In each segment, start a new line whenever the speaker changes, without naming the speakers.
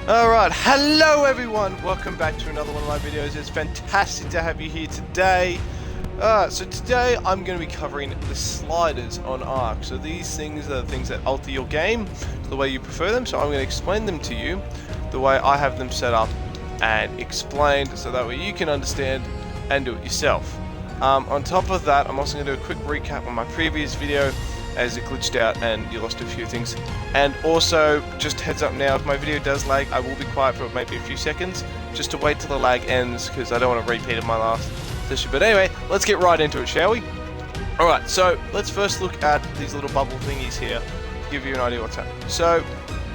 Alright, hello everyone! Welcome back to another one of my videos. It's fantastic to have you here today. So today I'm going to be covering the sliders on ARK. So these things are the things that alter your game to the way you prefer them. So I'm going to explain them to you the way I have them set up and explained, so that way you can understand and do it yourself. On top of that, I'm also going to do a quick recap on my previous video, as it glitched out and you lost a few things. And also, just heads up now, if my video does lag, I will be quiet for maybe a few seconds, just to wait till the lag ends, because I don't want to repeat in my last session. But anyway, let's get right into it, shall we? Alright, so let's first look at these little bubble thingies here, to give you an idea what's happening. So,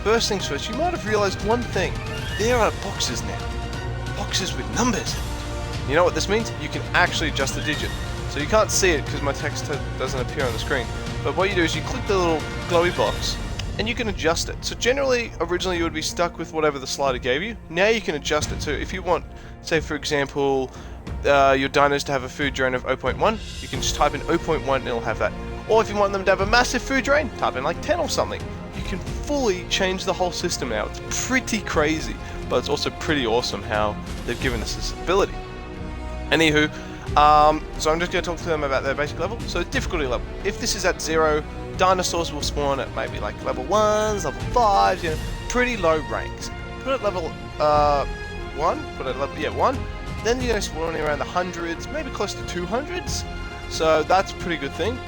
first things first, you might have realized one thing. There are boxes now. Boxes with numbers. You know what this means? You can actually adjust the digit. So you can't see it because my text doesn't appear on the screen. But what you do is you click the little glowy box and you can adjust it. So generally, originally you would be stuck with whatever the slider gave you. Now you can adjust it. So if you want, say for example, your dinos to have a food drain of 0.1, you can just type in 0.1 and it'll have that. Or if you want them to have a massive food drain, type in like 10 or something. You can fully change the whole system now. It's pretty crazy, but it's also pretty awesome how they've given us this ability. Anywho, so I'm just going to talk to them about their basic level. So difficulty level. If this is at 0, dinosaurs will spawn at maybe like level 1s, level 5s, you know, pretty low ranks. Put it at level 1, put it at level 1, then you're going to spawn around the hundreds, maybe close to 200s. So that's a pretty good thing.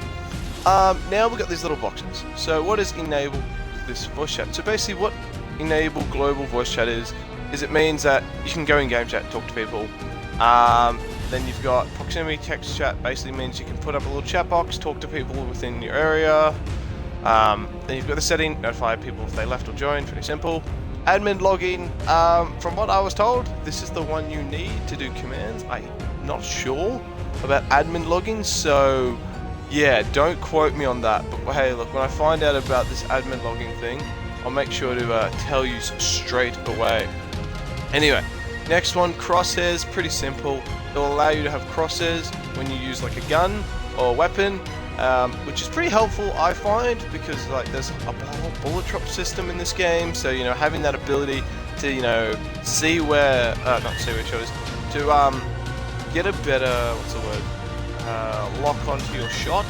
Now we've got these little boxes. So what is enable this voice chat? So basically what enable global voice chat is it means that you can go in game chat and talk to people. Then you've got proximity text chat, basically means you can put up a little chat box, talk to people within your area. Then you've got the setting, notify people if they left or joined, pretty simple. Admin login, from what I was told, this is the one you need to do commands. I'm not sure about admin login, so yeah, don't quote me on that. But hey, look, when I find out about this admin login thing, I'll make sure to tell you straight away. Anyway, next one, crosshairs, pretty simple. It will allow you to have crosshairs when you use like a gun or a weapon, which is pretty helpful, I find, because like there's a whole bullet drop system in this game. So you know, having that ability to see where, not see where shows, to get a better lock onto your shot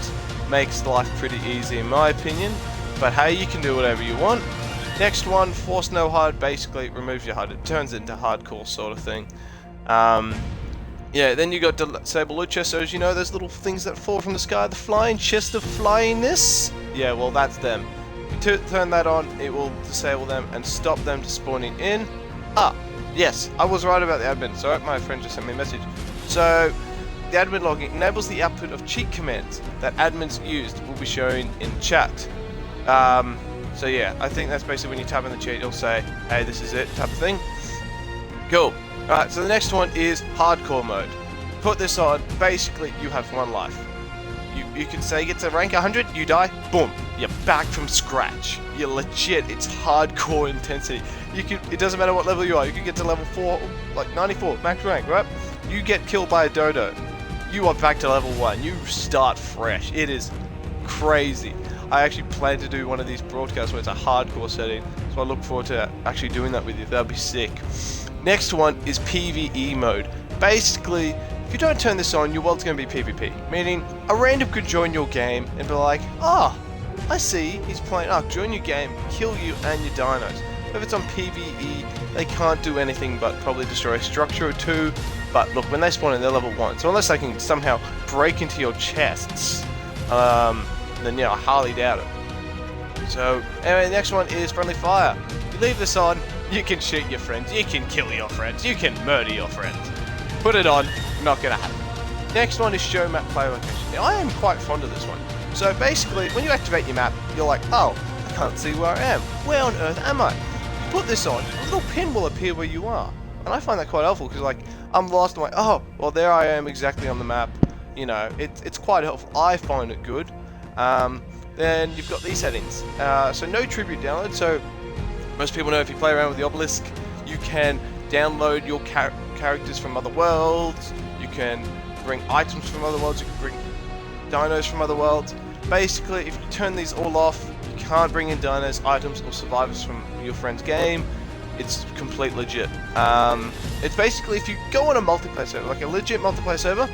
makes life pretty easy in my opinion. But hey, you can do whatever you want. Next one, force no HUD, basically it removes your HUD. It turns it into hardcore sort of thing. Yeah, then you got disable loot chest. So as you know, those little things that fall from the sky, the flying chest of flyingness. Yeah, well that's them. To turn that on, it will disable them and stop them to spawning in. Ah, yes, I was right about the admin. So my friend just sent me a message. So the admin logging enables the output of cheat commands that admins used will be showing in chat. So yeah, I think that's basically when you type in the chat, it'll say, hey, this is it, type of thing. Cool. Alright, so the next one is hardcore mode. Put this on, basically you have one life. You can say get to rank 100, you die, boom, you're back from scratch. You're legit, it's hardcore intensity. It doesn't matter what level you are, you can get to level 4, like 94, max rank, right? You get killed by a dodo, you are back to level 1, you start fresh. It is crazy. I actually plan to do one of these broadcasts where it's a hardcore setting, so I look forward to actually doing that with you. That'll be sick. Next one is PvE mode. Basically, if you don't turn this on, your world's going to be PvP. Meaning, a random could join your game and be like, ah, I see, he's playing ARK, join your game, kill you and your dinos. If it's on PvE, they can't do anything but probably destroy a structure or two. But look, when they spawn in, they're level 1. So unless they can somehow break into your chests, then yeah, I highly doubt it. So, anyway, the next one is friendly fire. You leave this on, you can shoot your friends, you can kill your friends, you can murder your friends. Put it on, not gonna happen. Next one is show map player location. Now, I am quite fond of this one. So basically, when you activate your map, you're like, oh, I can't see where I am. Where on earth am I? You put this on, a little pin will appear where you are. And I find that quite helpful, because like, I'm lost, I'm like, oh, well there I am exactly on the map. You know, it's quite helpful. I find it good. Then you've got these settings. So no tribute download. So most people know if you play around with the obelisk, you can download your characters from other worlds. You can bring items from other worlds. You can bring dinos from other worlds. Basically, if you turn these all off, you can't bring in dinos, items, or survivors from your friend's game. it's complete legit. It's basically, if you go on a multiplayer server, like a legit multiplayer server,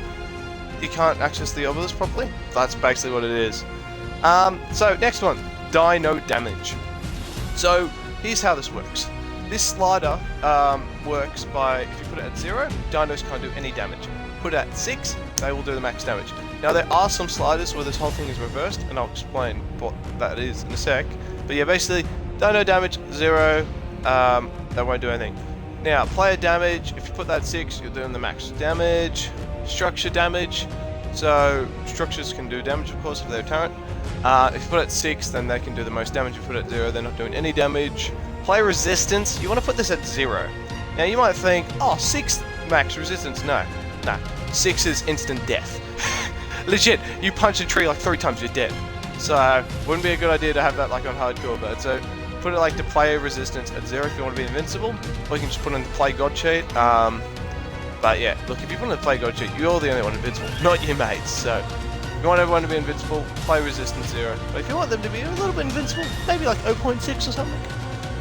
you can't access the others properly. That's basically what it is. So next one, Dino damage. So here's how this works. This slider works by, if you put it at 0, dinos can't do any damage. Put it at 6, they will do the max damage. Now there are some sliders where this whole thing is reversed, and I'll explain what that is in a sec. But yeah, basically, dino damage 0, they won't do anything. Now player damage, if you put that at 6, you're doing the max damage. Structure damage, so structures can do damage, of course, if they're turret. If you put it at 6, then they can do the most damage. If you put it at 0, they're not doing any damage. Player resistance, you want to put this at 0. Now you might think, oh, 6 max resistance. No, 6 is instant death. Legit, you punch a tree like 3 times, you're dead. So wouldn't be a good idea to have that like on hardcore, but so put it like the player resistance at 0 if you want to be invincible, or you can just put in the play god cheat. But yeah, look, if you put in the play god cheat, you're the only one invincible, not your mates. So if you want everyone to be invincible, play resistance 0. But if you want them to be a little bit invincible, maybe like 0.6 or something.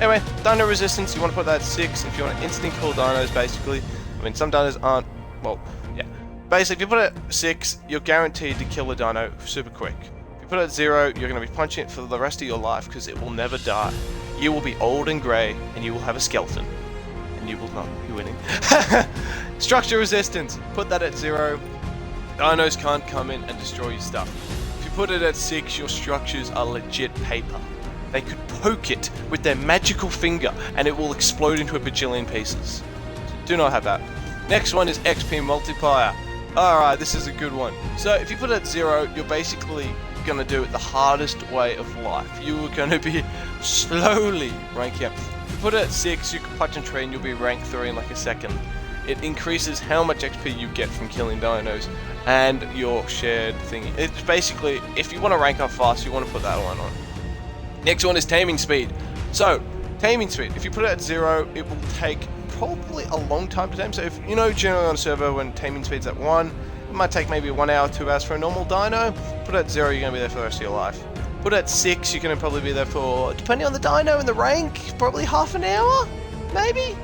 Anyway, dino resistance, you want to put that at 6 if you want to instant kill dinos, basically. I mean, some dinos aren't, well, yeah. Basically, if you put it at 6, you're guaranteed to kill a dino super quick. If you put it at 0, you're going to be punching it for the rest of your life because it will never die. You will be old and grey, and you will have a skeleton. And you will not be winning. Structure resistance, put that at 0. Dinos can't come in and destroy your stuff. If you put it at 6, your structures are legit paper. They could poke it with their magical finger and it will explode into a bajillion pieces. So do not have that. Next one is XP multiplier. Alright, this is a good one. So if you put it at 0, you're basically going to do it the hardest way of life. You are going to be slowly ranking up. If you put it at 6, you can punch and tree and you'll be rank 3 in like a second. It increases how much XP you get from killing dinos and your shared thingy. It's basically, if you want to rank up fast, you want to put that one on. Next one is taming speed. So, taming speed, if you put it at 0, it will take probably a long time to tame. So if you know generally on a server when taming speed's at 1, it might take maybe 1 hour, 2 hours for a normal dino. Put it at 0, you're going to be there for the rest of your life. Put it at 6, you're going to probably be there for, depending on the dino and the rank, probably half an hour? Maybe?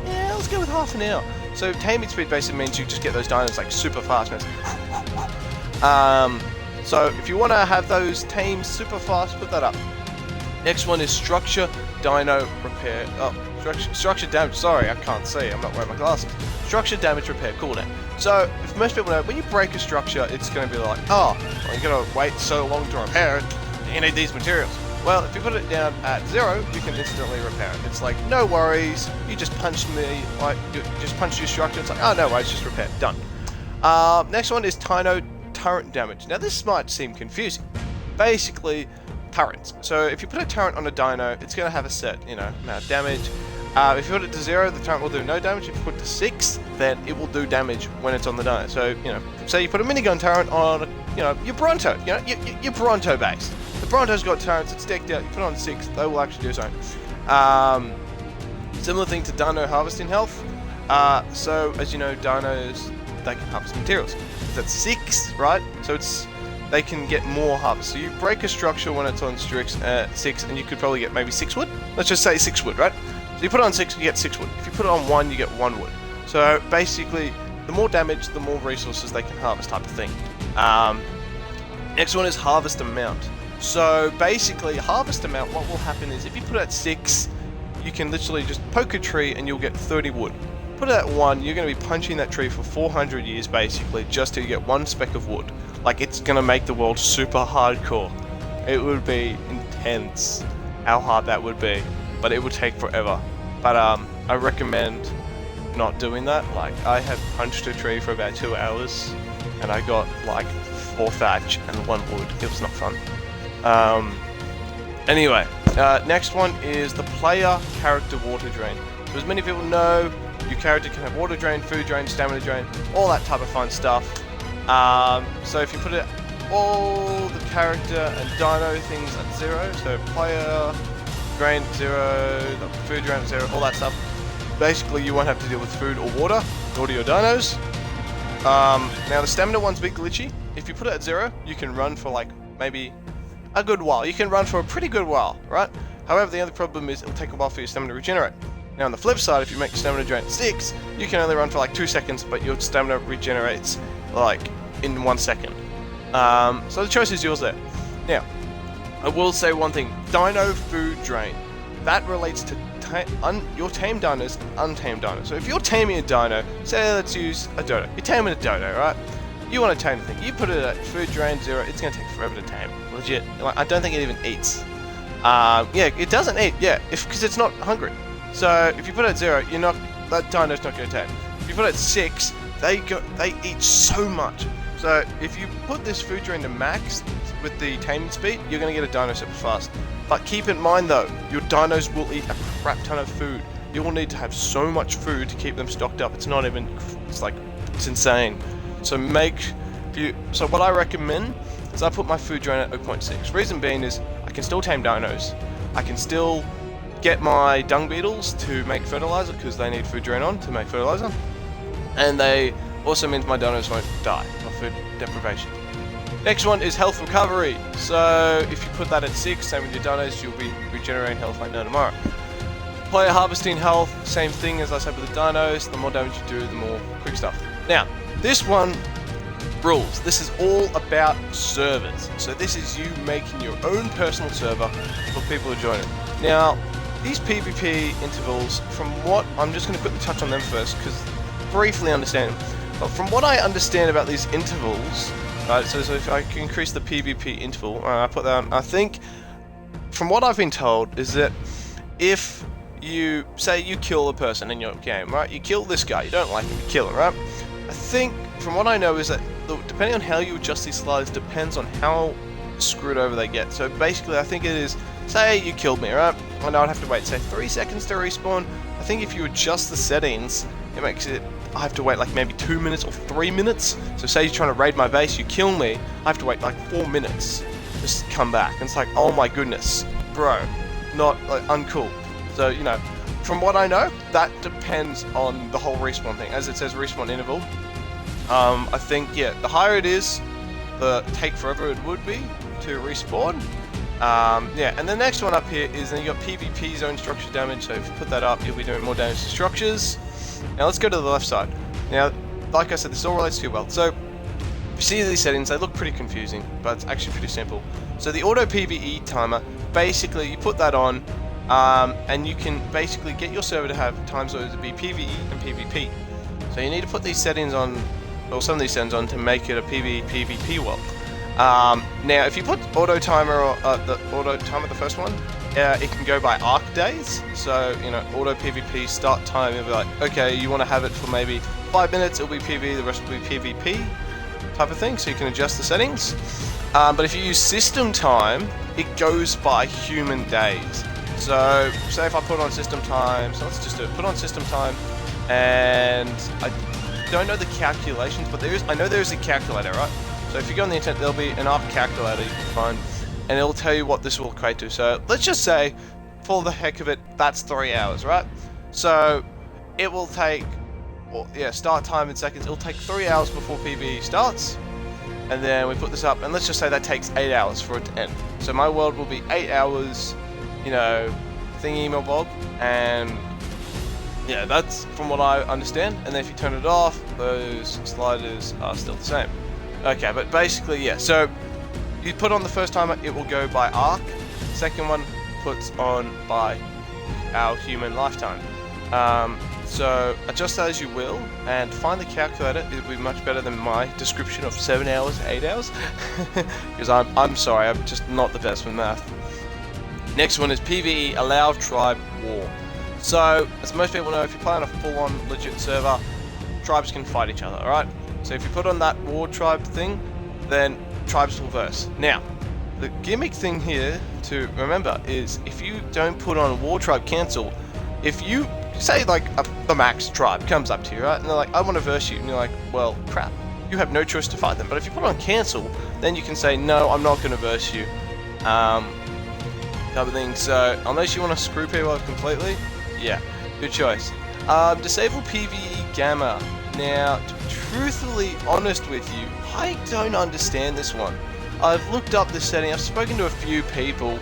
Yeah, let's go with half an hour. So taming speed basically means you just get those dinos like super fast, man. So if you want to have those tamed super fast, put that up. Next one is structure, dino, repair. Oh, structure damage. Sorry, I can't see. I'm not wearing my glasses. Structure damage, repair, cooldown. So, if most people know, when you break a structure, it's going to be like, oh, well, you're going to wait so long to repair it. You need these materials. Well, if you put it down at 0, you can instantly repair it. It's like, no worries. You just punched me. Like, you just punched your structure. It's like, oh, no worries, just repair. Done. Next one is Dino turret damage. Now, this might seem confusing. Basically, turrets. So if you put a turret on a dino, it's going to have a set, amount of damage. If you put it to 0, the turret will do no damage. If you put it to 6, then it will do damage when it's on the dino. So, say you put a minigun turret on, your Bronto, your Bronto base. The Bronto's got turrets, it's decked out, you put it on 6, they will actually do something. Similar thing to dino harvesting health. So, as you know, dinos, they can harvest materials. That's 6, right? So they can get more harvest. So you break a structure when it's on 6, and you could probably get maybe 6 wood. Let's just say 6 wood, right? So you put it on 6, you get 6 wood. If you put it on 1, you get 1 wood. So basically, the more damage, the more resources they can harvest type of thing. Next one is harvest amount. So basically, harvest amount, what will happen is if you put it at 6, you can literally just poke a tree and you'll get 30 wood. Put it at 1, you're going to be punching that tree for 400 years basically, just to get 1 speck of wood. Like, it's going to make the world super hardcore. It would be intense how hard that would be, but it would take forever. But I recommend not doing that. Like, I have punched a tree for about 2 hours and I got like 4 thatch and 1 wood. It was not fun. Anyway, next one is the player character water drain. So as many people know, your character can have water drain, food drain, stamina drain, all that type of fun stuff. So if you put it all the character and dino things at 0, so player drain 0, the food drain 0, all that stuff, basically you won't have to deal with food or water to your dinos. Now the stamina one's a bit glitchy. If you put it at 0, you can run for like maybe a good while. You can run for a pretty good while, right? However, the other problem is it'll take a while for your stamina to regenerate. Now on the flip side, if you make your stamina drain at 6, you can only run for like 2 seconds, but your stamina regenerates like in 1 second. So the choice is yours there. Now, I will say one thing, Dino food drain. That relates to your tamed dinos and untamed dinos. So if you're taming a dino, say let's use a dodo. You're taming a dodo, right? You want to tame the thing. You put it at food drain 0, it's going to take forever to tame. Legit. Like, I don't think it even eats. Yeah, it doesn't eat, yeah, because it's not hungry. So if you put it at 0, that dino's not going to tame. If you put it at 6, they eat so much. So if you put this food drain to max with the taming speed, you're going to get a dino super fast. But keep in mind though, your dinos will eat a crap ton of food. You will need to have so much food to keep them stocked up. It's insane. So so what I recommend is I put my food drain at 0.6. Reason being is I can still tame dinos. I can still get my dung beetles to make fertilizer because they need food drain on to make fertilizer. And they also means my dinos won't die of food deprivation. Next one is health recovery. So if you put that at 6, same with your dinos, you'll be regenerating health like no tomorrow. Player harvesting health, same thing as I said with the dinos. The more damage you do, the more quick stuff. Now, this one rules. This is all about servers. So this is you making your own personal server for people to join it. Now, these PvP intervals, from what I'm just going to quickly touch on them first because briefly understand them. But from what I understand about these intervals, right? So if I can increase the PvP interval, I put that on. I think, from what I've been told, is that if you say you kill a person in your game, right? You kill this guy, you don't like him, you kill him, right? I think, from what I know, is that depending on how you adjust these sliders, depends on how screwed over they get. So basically, I think it is, say you killed me, right? And I would have to wait, say, 3 seconds to respawn. I think if you adjust the settings, it makes it, I have to wait like maybe 2 minutes or 3 minutes. So say you're trying to raid my base, you kill me, I have to wait like 4 minutes just to come back. And it's like, oh my goodness, bro, not like uncool. So, from what I know, that depends on the whole respawn thing. As it says, respawn interval. I think, yeah, the higher it is, the take forever it would be to respawn. Yeah, and the next one up here is then you got PvP zone structure damage. So if you put that up, you'll be doing more damage to structures. Now let's go to the left side. Now, like I said, this all relates to your wealth. So if you see these settings, they look pretty confusing, but it's actually pretty simple. So the auto PvE timer, basically you put that on, and you can basically get your server to have time zones to be PvE and PvP. So you need to put these settings on, or some of these settings on, to make it a PvP world. Now, if you put auto timer, or the auto timer, the first one, it can go by ARK days. So, auto PvP start time, it'll be like, okay, you want to have it for maybe 5 minutes, it'll be PvE, the rest will be PvP type of thing, so you can adjust the settings. But if you use system time, it goes by human days. So, say if I put on system time, so let's just do it, put on system time, and I don't know the calculations, but I know there is a calculator, right? So if you go on the internet, there'll be an ARK calculator you can find, and it'll tell you what this will equate to. So let's just say, for the heck of it, that's 3 hours, right? So it will take, start time in seconds, it'll take 3 hours before PvE starts, and then we put this up, and let's just say that takes 8 hours for it to end. So my world will be 8 hours, thingy-mabob, and yeah, that's from what I understand. And then if you turn it off, those sliders are still the same. Okay, but basically, yeah, so you put on the first timer, it will go by ARK. Second one puts on by our human lifetime. So adjust that as you will, and find the calculator. It'll be much better than my description of 7 hours, 8 hours, because I'm sorry, I'm just not the best with math. Next one is PvE Allow Tribe War. So, as most people know, if you play on a full-on legit server, tribes can fight each other, alright? So if you put on that war tribe thing, then tribes will verse. Now, the gimmick thing here to remember is if you don't put on war tribe cancel, if you say like the max tribe comes up to you, right, and they're like, I want to verse you, and you're like, well, crap, you have no choice to fight them. But if you put on cancel, then you can say, no, I'm not going to verse you, type of thing. So unless you want to screw people up completely, yeah, good choice. Disable PvE Gamma. Now, to be truthfully honest with you, I don't understand this one. I've looked up this setting, I've spoken to a few people.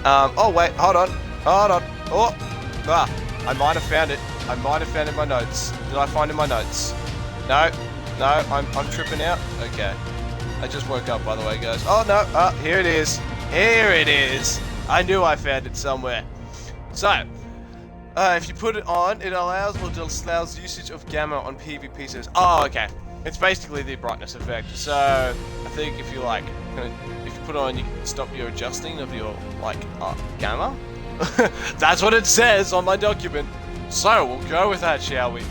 Oh wait, hold on. I might have found it. I might have found it in my notes. Did I find it in my notes? No. No, I'm tripping out. Okay. I just woke up, by the way, guys. Oh, no. Oh, here it is. Here it is. I knew I found it somewhere. So, if you put it on, it allows or disallows usage of gamma on PvP servers. Oh, okay. It's basically the brightness effect. So, I think if you like, if you put it on, you can stop your adjusting of your like gamma. That's what it says on my document. So we'll go with that, shall we?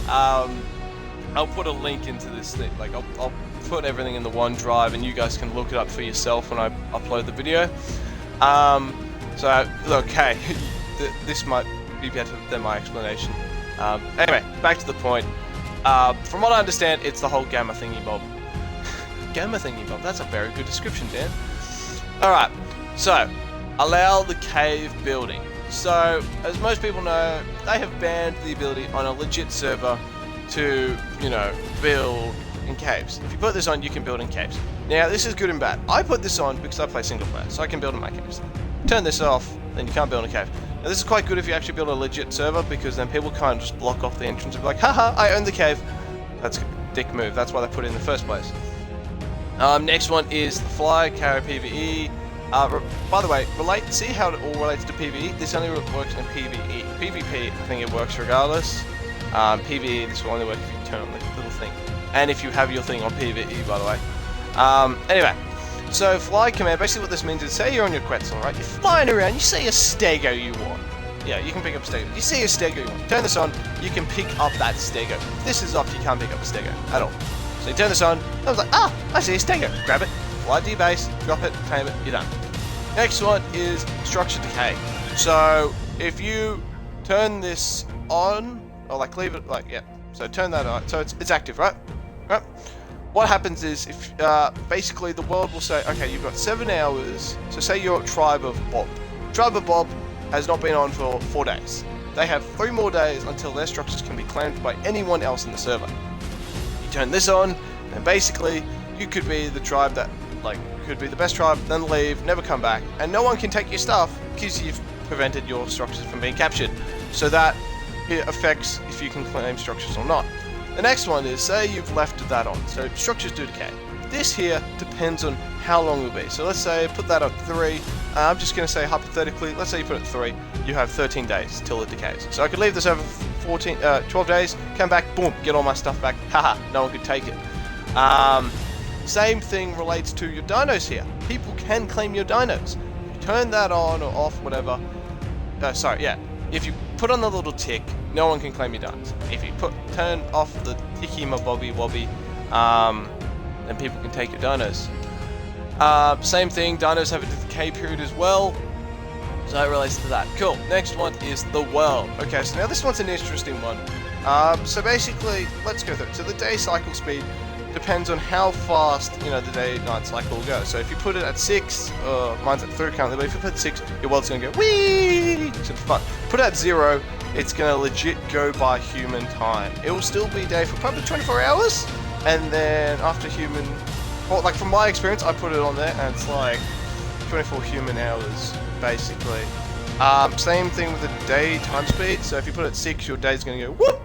I'll put a link into this thing. Like I'll put everything in the OneDrive, and you guys can look it up for yourself when I upload the video. So okay, this might be better than my explanation. Anyway, back to the point. From what I understand, it's the whole gamma thingy bob. Gamma thingy bob. That's a very good description, Dan. All right. So, allow the cave building. So, as most people know, they have banned the ability on a legit server to, you know, build in caves. If you put this on, you can build in caves. Now, this is good and bad. I put this on because I play single player, so I can build in my caves. Turn this off, then you can't build in a cave. Now, this is quite good if you actually build a legit server, because then people can't just block off the entrance and be like, haha, I own the cave. That's a dick move. That's why they put it in the first place. Next one is the fly, carry PvE. By the way, see how it all relates to PvE? This only works in PvE. PvP, I think it works regardless. PvE, this will only work if you turn on the little thing. And if you have your thing on PvE, by the way. Anyway, so fly command, basically what this means is, say you're on your Quetzal, right? You're flying around, you see a stego you want. Yeah, you can pick up a stego. You see a stego you want. Turn this on, you can pick up that stego. If this is off, you can't pick up a stego at all. So you turn this on, I was like, ah, I see a stego. Grab it, fly to your base, drop it, tame it, you're done. Next one is structure decay. So if you turn this on, or like leave it, like, yeah, so turn that on, so it's active, right? Right? What happens is, if basically the world will say, okay, you've got 7 hours, so say you're a tribe of Bob. Tribe of Bob has not been on for 4 days. They have 3 more days until their structures can be claimed by anyone else in the server. You turn this on, and basically you could be the tribe that, like, could be the best tribe, then leave, never come back, and no one can take your stuff because you've prevented your structures from being captured. So that it affects if you can claim structures or not. The next one is, say you've left that on, so structures do decay. This here depends on how long it will be. So let's say put that at 3. I'm just going to say hypothetically, let's say you put it at 3, you have 13 days till it decays. So I could leave this over 12 days, come back, boom, get all my stuff back. Haha, no one could take it. Same thing relates to your dinos here. People can claim your dinos. If you turn that on or off, whatever. If you put on the little tick, no one can claim your dinos. If you turn off the ticky mabobby wobby, then people can take your dinos. Same thing, dinos have a decay period as well. So it relates to that. Cool. Next one is the world. Okay, so now this one's an interesting one. So basically, let's go through it. So the day cycle speed depends on how fast, you know, the day-night cycle will go. So if you put it at 6, mine's at 3 currently, but if you put it at 6, your world's going to go whee! It's fun. Put it at 0, it's going to legit go by human time. It will still be day for probably 24 hours, and then after human, well, like from my experience, I put it on there, and it's like 24 human hours, basically. Same thing with the day time speed. So if you put it at 6, your day's going to go whoop!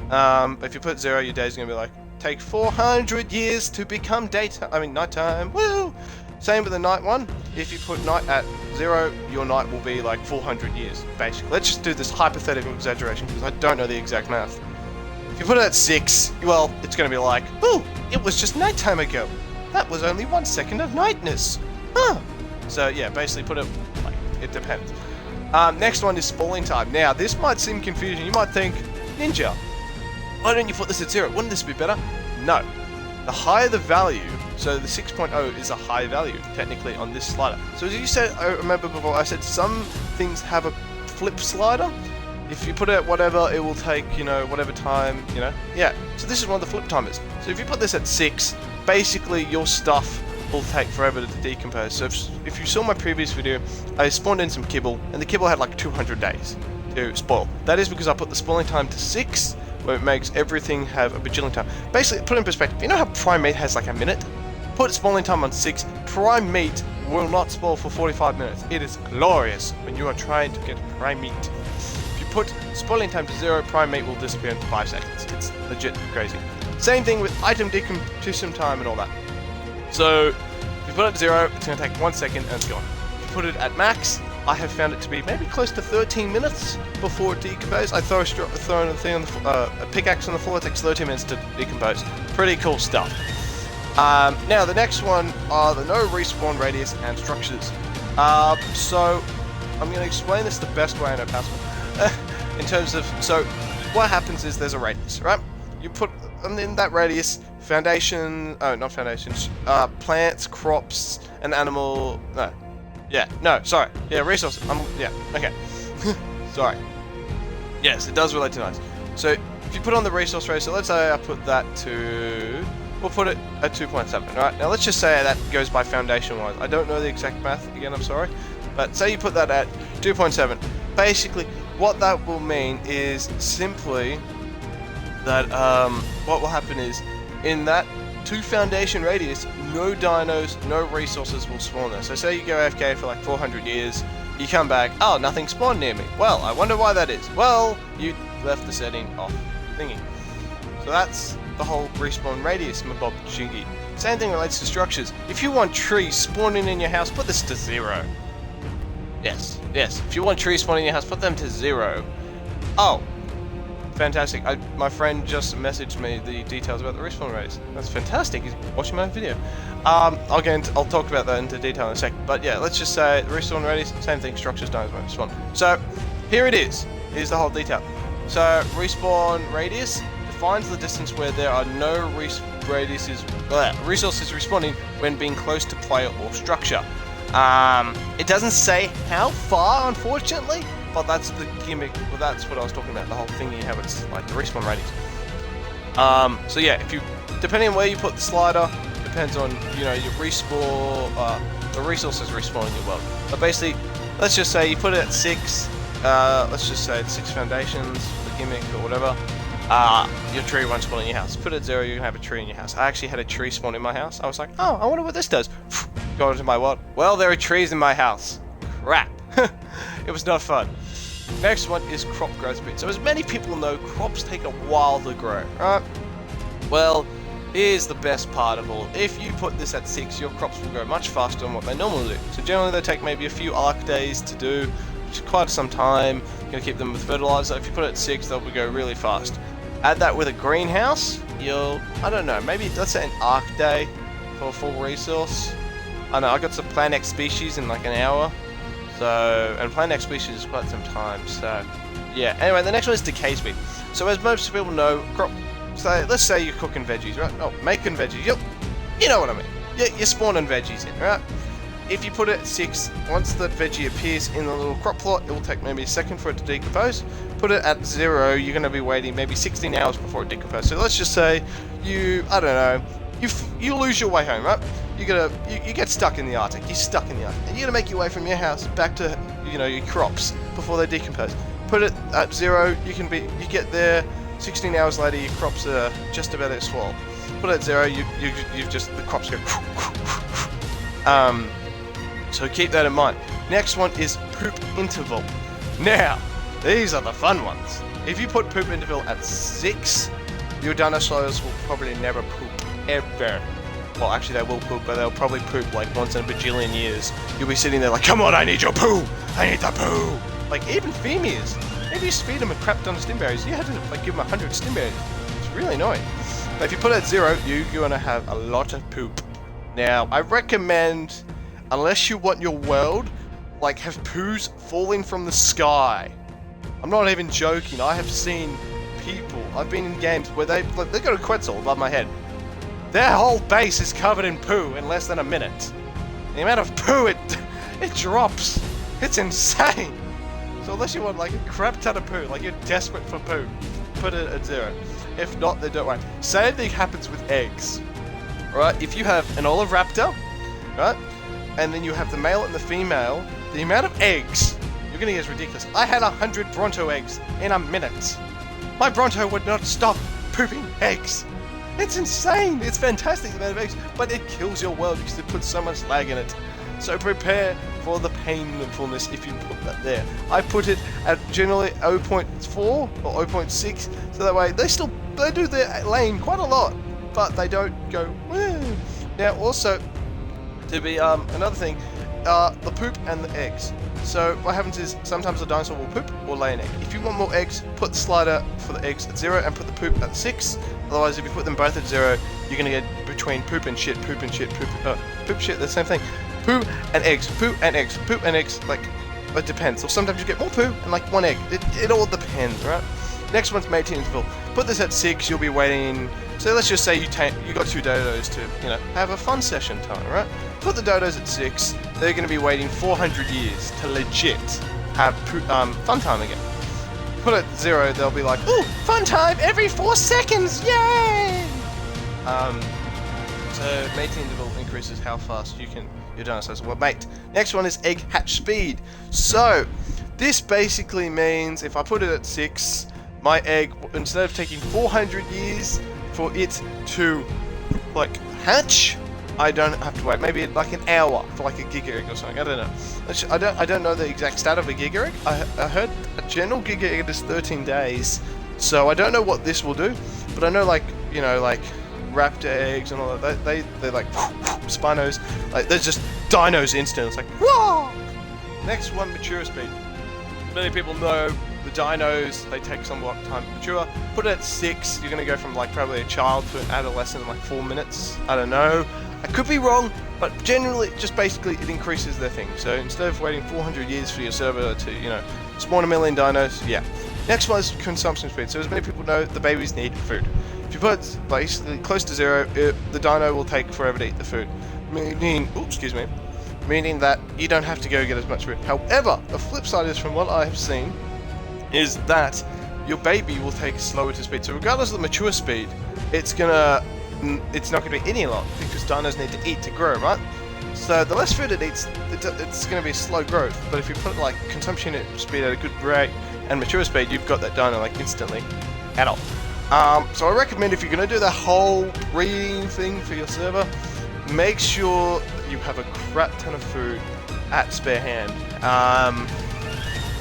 But if you put 0, your day's going to be like, take 400 years to become nighttime. Woo! Same with the night one. If you put night at 0, your night will be like 400 years, basically. Let's just do this hypothetical exaggeration because I don't know the exact math. If you put it at 6, well, it's going to be like, ooh, it was just nighttime ago. That was only 1 second of nightness. Huh. So yeah, basically put it like, it depends. Next one is spawning time. Now, this might seem confusing. You might think, Ninja, why don't you put this at 0? Wouldn't this be better? No. The higher the value, so the 6.0 is a high value, technically, on this slider. So as you said, I remember before, I said some things have a flip slider. If you put it at whatever, it will take, you know, whatever time, you know. Yeah, so this is one of the flip timers. So if you put this at 6, basically your stuff will take forever to decompose. So if you saw my previous video, I spawned in some kibble, and the kibble had like 200 days to spoil. That is because I put the spawning time to 6, where it makes everything have a bajillion time. Basically, put it in perspective, you know how prime meat has like a minute? Put spawning time on 6, prime meat will not spoil for 45 minutes. It is glorious when you are trying to get prime meat. If you put spoiling time to 0, prime meat will disappear in 5 seconds. It's legit crazy. Same thing with item decomposition time and all that. So if you put it at 0, it's going to take 1 second and it's gone. If you put it at max, I have found it to be maybe close to 13 minutes before it decomposes. I throw a pickaxe on the floor, it takes 13 minutes to decompose. Pretty cool stuff. Now the next one are the no respawn radius and structures. So I'm going to explain this the best way I know possible. In terms of, so what happens is there's a radius, right? You put in that radius foundation, not foundations, plants, crops, and animal, resources. Okay. Sorry. Yes, it does relate to nice. So if you put on the resource rate, so let's say I put that to, we'll put it at 2.7, right? Now let's just say that goes by foundation wise. I don't know the exact math, again, I'm sorry. But say you put that at 2.7. Basically, what that will mean is simply that what will happen is, in that 2 foundation radius, no dinos, no resources will spawn there. So say you go AFK for like 400 years, you come back, oh, nothing spawned near me. Well, I wonder why that is. Well, you left the setting off thingy. So that's the whole respawn radius, mabob chingy. Same thing relates to structures. If you want trees spawning in your house, put this to 0. Yes. If you want trees spawning in your house, put them to 0. Oh, fantastic. My friend just messaged me the details about the respawn rates. That's fantastic. He's watching my video. I'll talk about that into detail in a second. But yeah, let's just say the respawn radius, same thing, structures don't respawn. So here it is. Here's the whole detail. So respawn radius defines the distance where there are no resources respawning when being close to player or structure. It doesn't say how far, unfortunately, but that's the gimmick. Well, that's what I was talking about, the whole thingy, how it's like the respawn radius. So yeah, if you, depending on where you put the slider, depends on, you know, your respawn, the resources respawn in your world. But basically, let's just say you put it at 6, let's just say it's 6 foundations, the gimmick or whatever, your tree won't spawn in your house. Put it at 0, you can have a tree in your house. I actually had a tree spawn in my house. I was like, oh, I wonder what this does. Go into my world. Well, there are trees in my house. Crap. It was not fun. Next one is crop growth speed. So as many people know, crops take a while to grow, right? Well, here's the best part of all. If you put this at 6, your crops will grow much faster than what they normally do. So generally they take maybe a few ARK days to do, which is quite some time. You're gonna keep them with fertilizer. If you put it at 6, they'll go really fast. Add that with a greenhouse, you'll, I don't know, maybe let's say an ARK day for a full resource. I know, I got some plant X species in like an hour. So, and plant X species is quite some time, so yeah. Anyway, the next one is decay speed. So as most people know, let's say you're cooking veggies, right? Oh, making veggies, you know what I mean. You're spawning veggies in, right? If you put it at 6, once the veggie appears in the little crop plot, it will take maybe a second for it to decompose. Put it at 0, you're going to be waiting maybe 16 hours before it decomposes. So let's just say you lose your way home, right? You get stuck in the Arctic. You're stuck in the Arctic, and you're gonna make your way from your house back to your crops before they decompose. Put it at 0. You get there. 16 hours later, your crops are just about at swell. Put it at 0. The crops go. So keep that in mind. Next one is poop interval. Now, these are the fun ones. If you put poop interval at 6, your dinosaurs will probably never poop ever. Well, actually they will poop, but they'll probably poop like once in a bajillion years. You'll be sitting there like, come on, I need your poo! I need the poo! Like, even femurs. Maybe you feed them a crap ton of stimberries. You had to like give them 100 stimberries. It's really annoying. But if you put it at 0, you're gonna have a lot of poop. Now, I recommend, unless you want your world, like have poos falling from the sky. I'm not even joking. I have seen people, I've been in games where they got a Quetzal above my head. Their whole base is covered in poo in less than a minute. The amount of poo it drops, it's insane. So unless you want like a crap ton of poo, like you're desperate for poo, put it at 0. If not, then don't worry. Same thing happens with eggs. Right? If you have an olive raptor, right, and then you have the male and the female, the amount of eggs you're gonna get is ridiculous. I had 100 Bronto eggs in a minute. My Bronto would not stop pooping eggs. It's insane. It's fantastic, the amount of eggs, but it kills your world because it puts so much lag in it. So prepare for the painfulness if you put that there. I put it at generally 0.4 or 0.6, so that way they do their lane quite a lot, but they don't go woo. Now also, to be another thing, the poop and the eggs. So what happens is sometimes the dinosaur will poop or lay an egg. If you want more eggs, put the slider for the eggs at 0 and put the poop at 6. Otherwise, if you put them both at 0, you're gonna get between poop and shit, poop and shit, poop shit. The same thing. Poo and eggs, poo and eggs, poo and eggs. Like, it depends. Or sometimes you get more poo and like 1 egg. It all depends, right? Next one's mating interval. Put this at 6. You'll be waiting. So let's just say you got 2 dodos to have a fun session time, right? Put the dodos at 6. They're going to be waiting 400 years to legit have fun time again. Put it at 0. They'll be like, ooh, fun time every 4 seconds, yay! So mating interval increases how fast your dinosaurs will mate. Next one is egg hatch speed. So this basically means if I put it at 6, my egg, instead of taking 400 years for it to like hatch, I don't have to wait. Maybe like an hour for like a giga egg or something. I don't know. I don't know the exact stat of a giga egg. I heard a general giga egg is 13 days. So I don't know what this will do, but I know like raptor eggs and all that. They're like Spinos. Like they're just dinos instant. It's like whoa. Next one, mature speed. Many people know the dinos, they take somewhat time to mature. Put it at 6, you're going to go from like probably a child to an adolescent in like 4 minutes. I don't know. I could be wrong, but generally, just basically it increases their thing. So instead of waiting 400 years for your server to, spawn 1 million dinos, yeah. Next one is consumption speed. So as many people know, the babies need food. If you put it basically close to 0, the dino will take forever to eat the food. Meaning that you don't have to go get as much food. However, the flip side is, from what I have seen, is that your baby will take slower to speed. So regardless of the mature speed, it's not going to be eating a lot because dinos need to eat to grow, right? So the less food it eats, it's going to be a slow growth. But if you put like consumption speed at a good rate and mature speed, you've got that dino like instantly adult. So I recommend if you're going to do the whole breeding thing for your server, make sure that you have a crap ton of food at spare hand.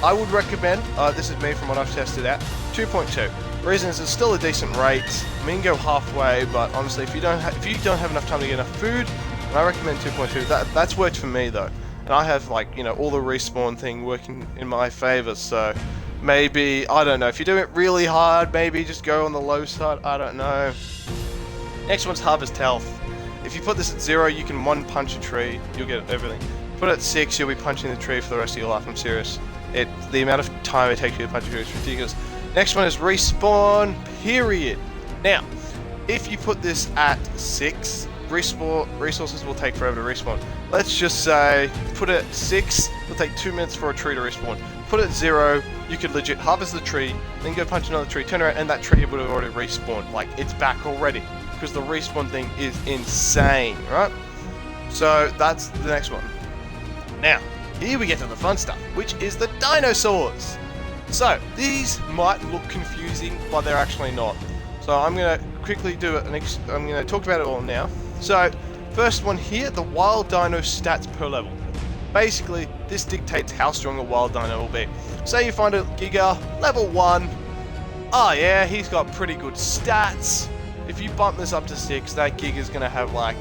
I would recommend, this is me from what I've tested out, 2.2. Reason is it's still a decent rate. I mean, go halfway, but honestly, if you don't have enough time to get enough food, then I recommend 2.2. That's worked for me though, and I have like all the respawn thing working in my favor. So maybe, I don't know, if you do it really hard, maybe just go on the low side. I don't know. Next one's harvest health. If you put this at 0, you can one punch a tree. You'll get everything. Put it at 6, you'll be punching the tree for the rest of your life. I'm serious. The amount of time it takes you to punch a tree is ridiculous. Next one is respawn, period. Now, if you put this at 6, resources will take forever to respawn. Let's just say, put it at 6, it'll take 2 minutes for a tree to respawn. Put it at 0, you could legit harvest the tree, then go punch another tree, turn around, and that tree would have already respawned. Like, it's back already. Because the respawn thing is insane, right? So, that's the next one. Now, here we get to the fun stuff, which is the dinosaurs. So, these might look confusing, but they're actually not. So I'm going to quickly do it, I'm going to talk about it all now. So, first one here, the wild dino stats per level. Basically, this dictates how strong a wild dino will be. Say you find a Giga, level 1. Oh yeah, he's got pretty good stats. If you bump this up to 6, that Giga's going to have like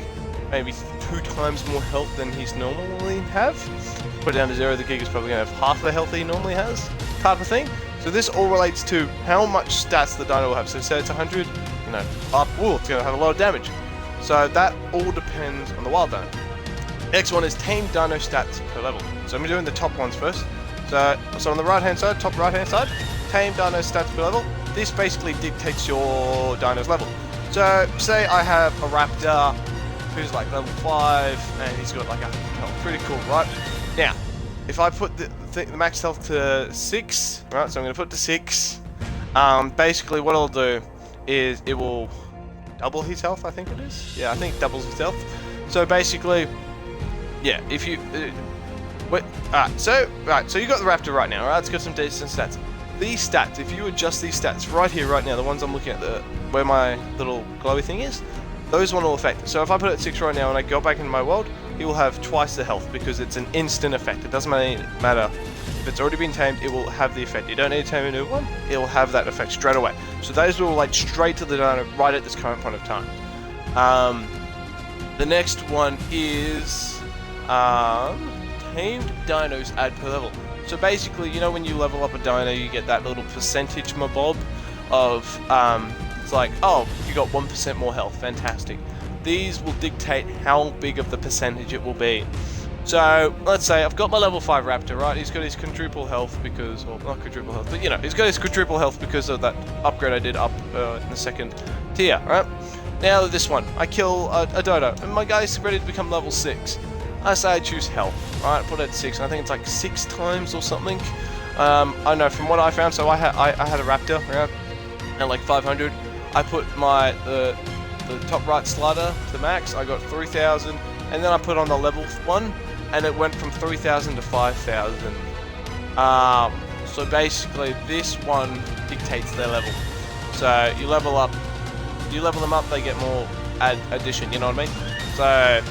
maybe 2 times more health than he's normally have. Put it down to 0, the Giga's probably going to have half the health he normally has, type of thing. So this all relates to how much stats the dino will have. So say it's 100, it's going to have a lot of damage. So that all depends on the wild dino. Next one is tame dino stats per level. So I'm doing the top ones first. So on the right hand side, top right hand side, tame dino stats per level. This basically dictates your dino's level. So say I have a raptor who's like level 5 and he's got like a health. Pretty cool, right? Now, if I put the max health to 6, right, so I'm going to put it to 6, basically what I'll do is it will double his health, I think it is. Yeah, I think it doubles his health. So basically, yeah, if you... so you got the raptor right now, right? It's got some decent stats. These stats, if you adjust these stats right here, right now, the ones I'm looking at, where my little glowy thing is, those one will affect. So if I put it at 6 right now and I go back into my world, he will have twice the health because it's an instant effect. It doesn't matter if it's already been tamed, it will have the effect. You don't need to tame a new one, it will have that effect straight away. So those will relate straight to the Dino right at this current point of time. The next one is tamed dinos add per level. So basically, you know when you level up a dino, you get that little percentage mabob of, it's like, oh, you got 1% more health, fantastic. These will dictate how big of the percentage it will be. So, let's say I've got my level 5 raptor, right? He's got his quadruple health because, well, not quadruple health, but you know, he's got his quadruple health because of that upgrade I did up in the second tier, right? Now this one, I kill a dodo, and my guy's ready to become level 6. I say I choose health, right? Put it at 6, and I think it's like 6 times or something. I know from what I found, so I had a raptor, right? At like 500. I put my the top right slider to max. I got 3,000, and then I put on the level 1, and it went from 3,000 to 5,000. So basically, this one dictates their level. So you level them up, they get more addition. You know what I mean? So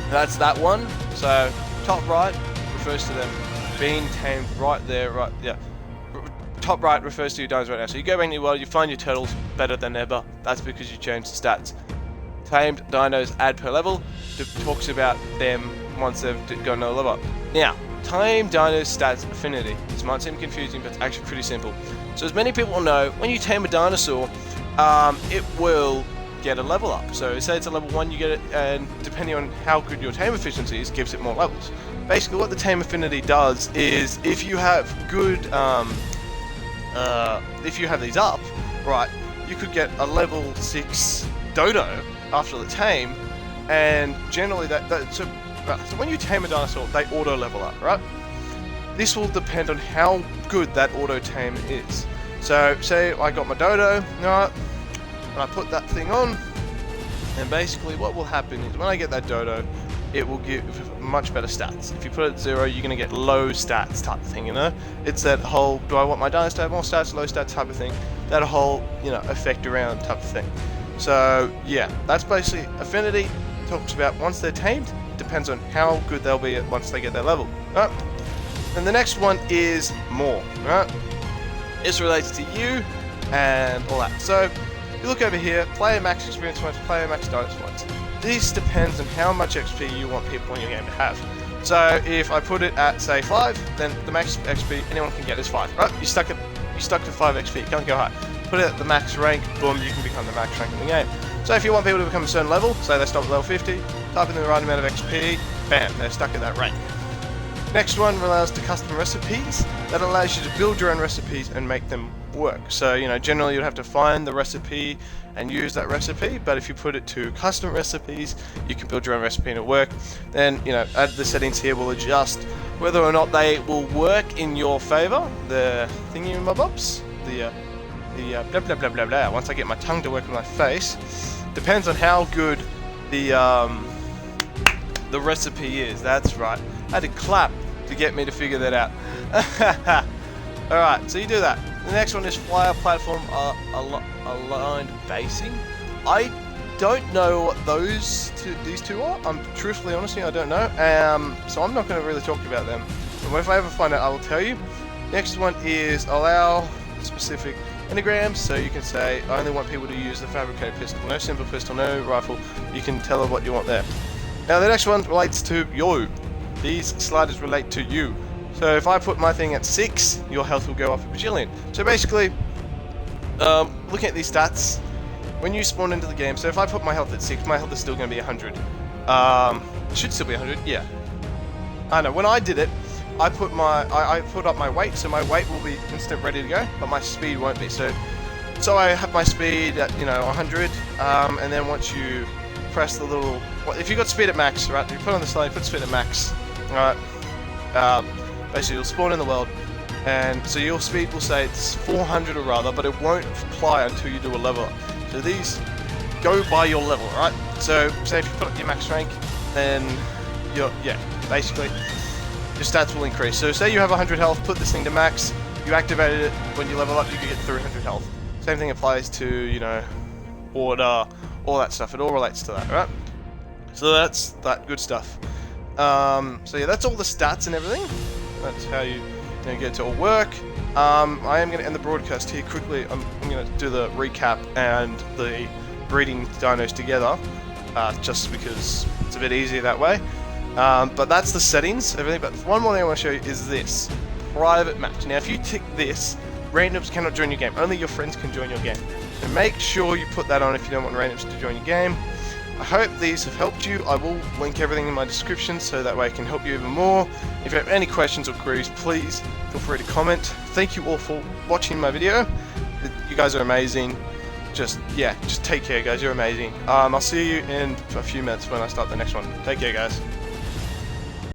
that's that one. So top right refers to them being tamed right there, right, yeah. Top right refers to your dinos right now. So you go back in your world, you find your turtles better than ever. That's because you changed the stats. Tamed dinos add per level. Talks about them once they've gone a level up. Now, tamed dinos stats affinity. This might seem confusing, but it's actually pretty simple. So as many people know, when you tame a dinosaur, it will get a level up. So say it's a level 1, you get it, and depending on how good your tame efficiency is, gives it more levels. Basically what the tame affinity does is if you have good, if you have these up, right, you could get a level 6 dodo after the tame, and generally so when you tame a dinosaur, they auto level up, right? This will depend on how good that auto tame is. So say I got my dodo, right, and I put that thing on, and basically what will happen is when I get that dodo, it will give much better stats. If you put it at 0, you're going to get low stats type of thing, you know? It's that whole, do I want my dinos to have more stats, low stats type of thing, that whole, you know, effect around type of thing. So yeah, that's basically affinity. Talks about once they're tamed, depends on how good they'll be once they get their level, right? And the next one is more, right? This relates to you and all that. So if you look over here, player max experience points, player max dinos points. This depends on how much XP you want people in your game to have. So if I put it at say 5, then the max XP anyone can get is 5. Right? You're stuck at 5 XP. You can't go high. Put it at the max rank. Boom, you can become the max rank in the game. So if you want people to become a certain level, say they stop at level 50, type in the right amount of XP. Bam, they're stuck at that rank. Next one relates to custom recipes. That allows you to build your own recipes and make them work. So, you know, generally you'd have to find the recipe and use that recipe, but if you put it to custom recipes, you can build your own recipe and it'll work. Then, you know, add the settings here will adjust whether or not they will work in your favor. The thingy-mabobs, the blah blah blah blah blah. Once I get my tongue to work with my face, depends on how good the recipe is. That's right. I had to clap to get me to figure that out. Alright, so you do that. The next one is flyer platform aligned basing. I don't know what these two are. I'm truthfully honestly, I don't know. So I'm not going to really talk about them. But if I ever find out, I will tell you. Next one is allow specific engrams. So you can say, I only want people to use the fabricated pistol. No simple pistol, no rifle. You can tell them what you want there. Now the next one relates to you. These sliders relate to you. So if I put my thing at 6, your health will go up a bajillion. So basically, looking at these stats, when you spawn into the game, so if I put my health at 6, my health is still going to be 100. It should still be 100, yeah. I know, when I did it, I put up my weight, so my weight will be instant ready to go, but my speed won't be. So I have my speed at, you know, 100, and then once you press the little, well, if you got speed at max, right, you put on the slide, put speed at max, alright, basically you'll spawn in the world, and so your speed will say it's 400 or rather, but it won't apply until you do a level up. So these go by your level, right? So say if you put up your max rank, then basically your stats will increase. So say you have 100 health, put this thing to max, you activated it, when you level up you can get 300 health. Same thing applies to, you know, order, all that stuff, it all relates to that, right? So that's that good stuff. So yeah, that's all the stats and everything. That's how you get to all work. I am going to end the broadcast here quickly. I'm going to do the recap and the breeding dinos together, just because it's a bit easier that way. But that's the settings, everything. But one more thing I want to show you is this private match. Now, if you tick this, randoms cannot join your game. Only your friends can join your game. So make sure you put that on if you don't want randoms to join your game. I hope these have helped you. I will link everything in my description so that way I can help you even more. If you have any questions or queries, please feel free to comment. Thank you all for watching my video. You guys are amazing. Just take care, guys. You're amazing. I'll see you in a few minutes when I start the next one. Take care, guys.